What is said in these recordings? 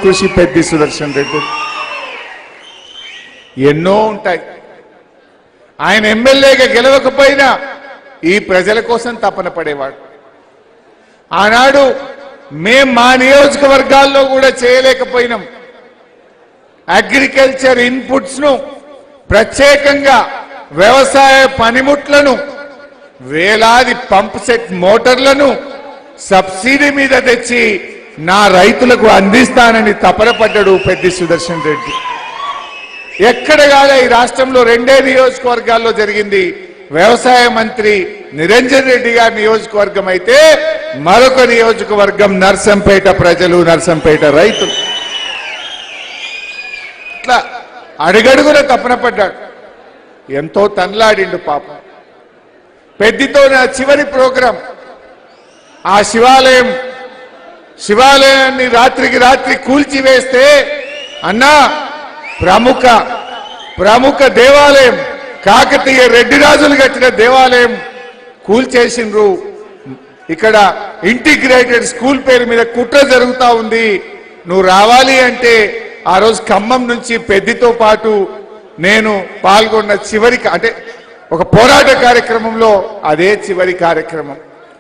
కృషి పెద్ది సుదర్శన్ రెడ్డి ఎన్నో ఉంటాయి. ఆయన ఎమ్మెల్యేగా గెలవకపోయినా ఈ ప్రజల కోసం తపన పడేవాడు. ఆనాడు మేం మా నియోజకవర్గాల్లో కూడా చేయలేకపోయినాం. అగ్రికల్చర్ ఇన్పుట్స్ ను ప్రత్యేకంగా వ్యవసాయ పనిముట్లను వేలాది పంప్ సెట్ మోటార్లను సబ్సిడీ మీద తెచ్చి నా రైతులకు అందిస్తానని తపన పడ్డాడు పెద్ది సుదర్శన్ రెడ్డి. ఎక్కడ కాలే ఈ రాష్ట్రంలో రెండే నియోజకవర్గాల్లో జరిగింది. వ్యవసాయ మంత్రి నిరంజన్ రెడ్డి గారి నియోజకవర్గం అయితే మరొక నియోజకవర్గం నర్సంపేట ప్రజలు, నర్సంపేట రైతులు. ఇట్లా అడుగడుగున తపన పడ్డాడు. ఎంతో తన్లాడిండు పాపం. పెద్దితో నా చివరి ప్రోగ్రాం ఆ శివాలయాన్ని రాత్రికి రాత్రి కూల్చివేస్తే అన్నా ప్రముఖ దేవాలయం కాకతీయ రెడ్డి రాజులు కట్టిన దేవాలయం కూల్చేసిండ్రు. ఇక్కడ ఇంటిగ్రేటెడ్ స్కూల్ పేరు మీద కుట్ర జరుగుతా ఉంది. నువ్వు రావాలి అంటే ఆ రోజు ఖమ్మం నుంచి పెద్దితో పాటు నేను పాల్గొన్న చివరి అంటే ఒక పోరాట కార్యక్రమంలో అదే చివరి కార్యక్రమం.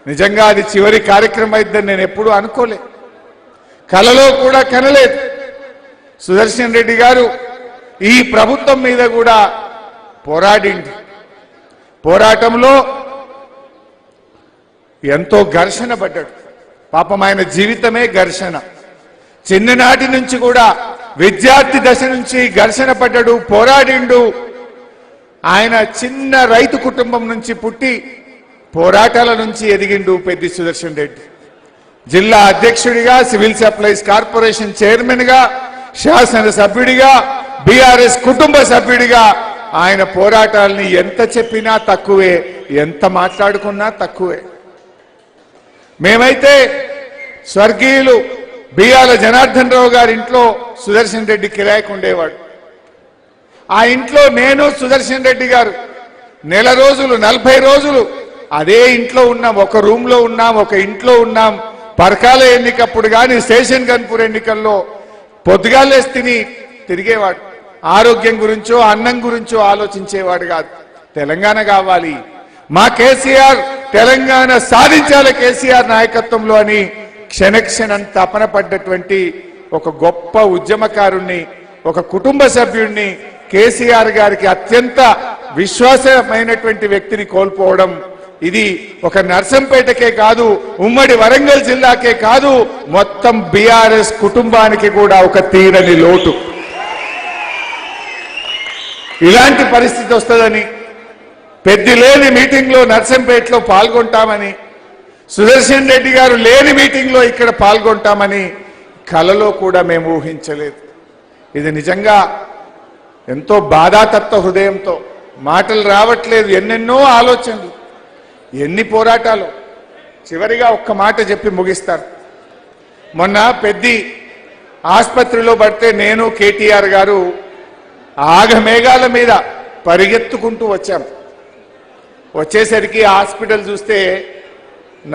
నిజంగా అది చివరి కార్యక్రమం అయిద్దని నేను ఎప్పుడూ అనుకోలే, కలలో కూడా కనలేదు. సుదర్శన్ రెడ్డి గారు ఈ ప్రభుత్వం మీద కూడా పోరాడింది. పోరాటంలో ఎంతో ఘర్షణ పడ్డాడు. పాపం ఆయన జీవితమే ఘర్షణ. చిన్ననాటి నుంచి కూడా విద్యార్థి దశ నుంచి ఘర్షణ పడ్డాడు, పోరాడిండు. ఆయన చిన్న రైతు కుటుంబం నుంచి పుట్టి పోరాటాల నుంచి ఎదిగిండు పెద్ది సుదర్శన్ రెడ్డి. జిల్లా అధ్యక్షుడిగా, సివిల్ సప్లైస్ కార్పొరేషన్ చైర్మన్ గా, శాసనసభ్యుడిగా, బీఆర్ఎస్ కుటుంబ సభ్యుడిగా ఆయన పోరాటాలని ఎంత చెప్పినా తక్కువే, ఎంత మాట్లాడుకున్నా తక్కువే. మేమైతే స్వర్గీయులు బియ్యాల జనార్దన్ రావు గారి ఇంట్లో సుదర్శన్ రెడ్డి కిరాయికి ఉండేవాడు. ఆ ఇంట్లో నేను సుదర్శన్ రెడ్డి గారు నెల రోజులు 40 రోజులు అదే ఇంట్లో ఉన్నాం. ఒక రూమ్ లో ఉన్నాం, ఒక ఇంట్లో ఉన్నాం. పరకాల ఎన్నికప్పుడు కానీ స్టేషన్ గన్పూర్ ఎన్నికల్లో పొద్దుగాలేసి తిరిగేవాడు. ఆరోగ్యం గురించో అన్నం గురించో ఆలోచించేవాడు కాదు. తెలంగాణ కావాలి, మా కేసీఆర్ తెలంగాణ సాధించాలి కేసీఆర్ నాయకత్వంలో అని క్షణక్షణం తపన పడ్డటువంటి ఒక గొప్ప ఉద్యమకారుణ్ణి, ఒక కుటుంబ సభ్యుడిని, కేసీఆర్ గారికి అత్యంత విశ్వాసమైనటువంటి వ్యక్తిని కోల్పోవడం ఇది ఒక నర్సంపేటకే కాదు, ఉమ్మడి వరంగల్ జిల్లాకే కాదు, మొత్తం బీఆర్ఎస్ కుటుంబానికి కూడా ఒక తీరని లోటు. ఇలాంటి పరిస్థితి వస్తుందని, పెద్ది లేని మీటింగ్లో నర్సంపేటలో పాల్గొంటామని, సుదర్శన్ రెడ్డి గారు లేని మీటింగ్లో ఇక్కడ పాల్గొంటామని కలలో కూడా మేము ఊహించలేదు. ఇది నిజంగా ఎంతో బాధాతత్వ హృదయంతో, మాటలు రావట్లేదు, ఎన్నెన్నో ఆలోచనలు, ఎన్ని పోరాటాలు. చివరిగా ఒక్క మాట చెప్పి ముగిస్తారు. మొన్న పెద్ది ఆసుపత్రిలో పడితే నేను కేటీఆర్ గారు ఆగమేఘాల మీద పరిగెత్తుకుంటూ వచ్చాం. వచ్చేసరికి హాస్పిటల్ చూస్తే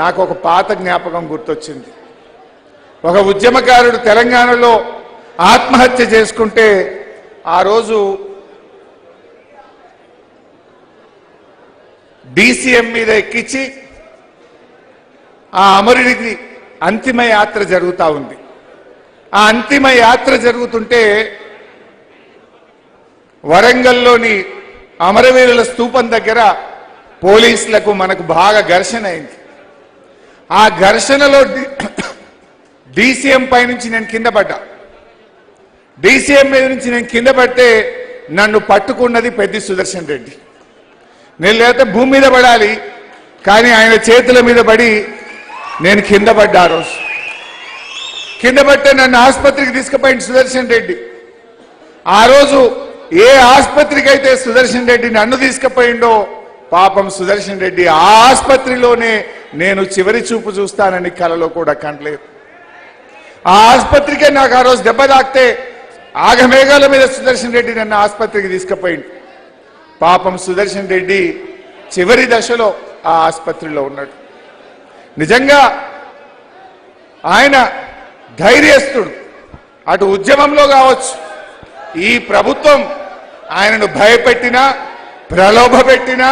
నాకు ఒక పాత జ్ఞాపకం గుర్తొచ్చింది. ఒక ఉద్యమకారుడు తెలంగాణలో ఆత్మహత్య చేసుకుంటే ఆ రోజు డీసీఎం మీద ఎక్కించి ఆ అమరుడికి అంతిమ యాత్ర జరుగుతూ ఉంది. ఆ అంతిమ యాత్ర జరుగుతుంటే వరంగల్లోని అమరవీరుల స్తూపం దగ్గర పోలీసులకు మనకు బాగా ఘర్షణ అయింది. ఆ ఘర్షణలో డీసీఎం పై నుంచి నేను కింద పడ్డా. డీసీఎం మీద నుంచి నేను కింద పడితే నన్ను పట్టుకున్నది పెద్ది సుదర్శన్ రెడ్డి. నేను లేకపోతే భూమి మీద పడాలి, కానీ ఆయన చేతుల మీద పడి నేను కింద పడ్డా. ఆ రోజు కింద పడితే నన్ను ఆసుపత్రికి తీసుకుపోయింది సుదర్శన్ రెడ్డి. ఆ రోజు ఏ ఆసుపత్రికి అయితే సుదర్శన్ రెడ్డి నన్ను తీసుకుపోయిండో, పాపం సుదర్శన్ రెడ్డి ఆ ఆసుపత్రిలోనే నేను చివరి చూపు చూస్తానని కలలో కూడా కనలేదు. ఆ ఆసుపత్రికే నాకు ఆ రోజు దెబ్బ తాకితే ఆగమేఘాల మీద సుదర్శన్ రెడ్డి నన్ను ఆసుపత్రికి తీసుకుపోయింది. పాపం సుదర్శన్ రెడ్డి చివరి దశలో ఆ ఆసుపత్రిలో ఉన్నాడు. నిజంగా ఆయన ధైర్యస్తుడు. అటు ఉద్యమంలో కావచ్చు, ఈ ప్రభుత్వం ఆయనను భయపెట్టినా ప్రలోభపెట్టినా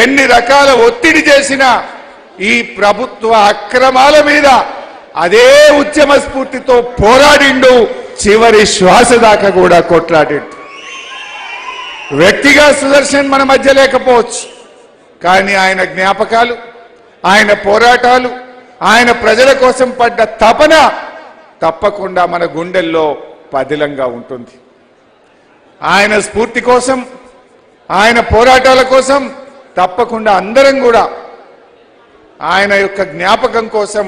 ఎన్ని రకాల ఒత్తిడి చేసినా ఈ ప్రభుత్వ అక్రమాల మీద అదే ఉద్యమ స్ఫూర్తితో పోరాడిండు, చివరి శ్వాస దాకా కూడా కొట్లాడిండు. వ్యక్తిగా సుదర్శన్ మన మధ్య లేకపోవచ్చు, కానీ ఆయన జ్ఞాపకాలు, ఆయన పోరాటాలు, ఆయన ప్రజల కోసం పడ్డ తపన తప్పకుండా మన గుండెల్లో పదిలంగా ఉంటుంది. ఆయన స్ఫూర్తి కోసం, ఆయన పోరాటాల కోసం తప్పకుండా అందరం కూడా ఆయన యొక్క జ్ఞాపకం కోసం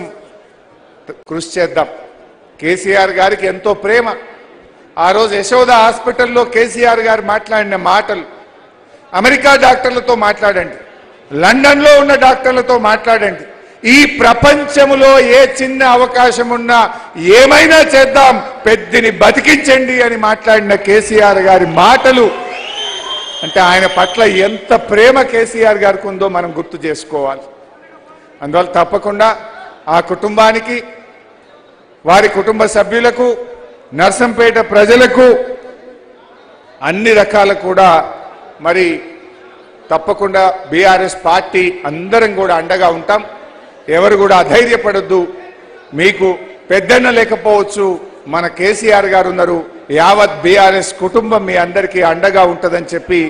కృషి చేద్దాం. కేసీఆర్ గారికి ఎంతో ప్రేమ. ఆ రోజు యశోద హాస్పిటల్లో కేసీఆర్ గారు మాట్లాడిన మాటలు, అమెరికా డాక్టర్లతో మాట్లాడండి, లండన్లో ఉన్న డాక్టర్లతో మాట్లాడండి, ఈ ప్రపంచంలో ఏ చిన్న అవకాశం ఉన్నా ఏమైనా చేద్దాం, పెద్దిని బతికించండి అని మాట్లాడిన కేసీఆర్ గారి మాటలు అంటే ఆయన పట్ల ఎంత ప్రేమ కేసీఆర్ గారికి ఉందో మనం గుర్తు చేసుకోవాలి. అందువల్ల తప్పకుండా ఆ కుటుంబానికి, వారి కుటుంబ సభ్యులకు, నర్సంపేట ప్రజలకు అన్ని రకాల కూడా మరి తప్పకుండా బీఆర్ఎస్ పార్టీ అందరం కూడా అండగా ఉంటాం. ఎవరు కూడా అధైర్యపడొద్దు. మీకు పెద్దన్న లేకపోవచ్చు, మన కేసీఆర్ గారు ఉన్నారు. యావత్ బీఆర్ఎస్ కుటుంబం మీ అందరికీ అండగా ఉంటుందని చెప్పి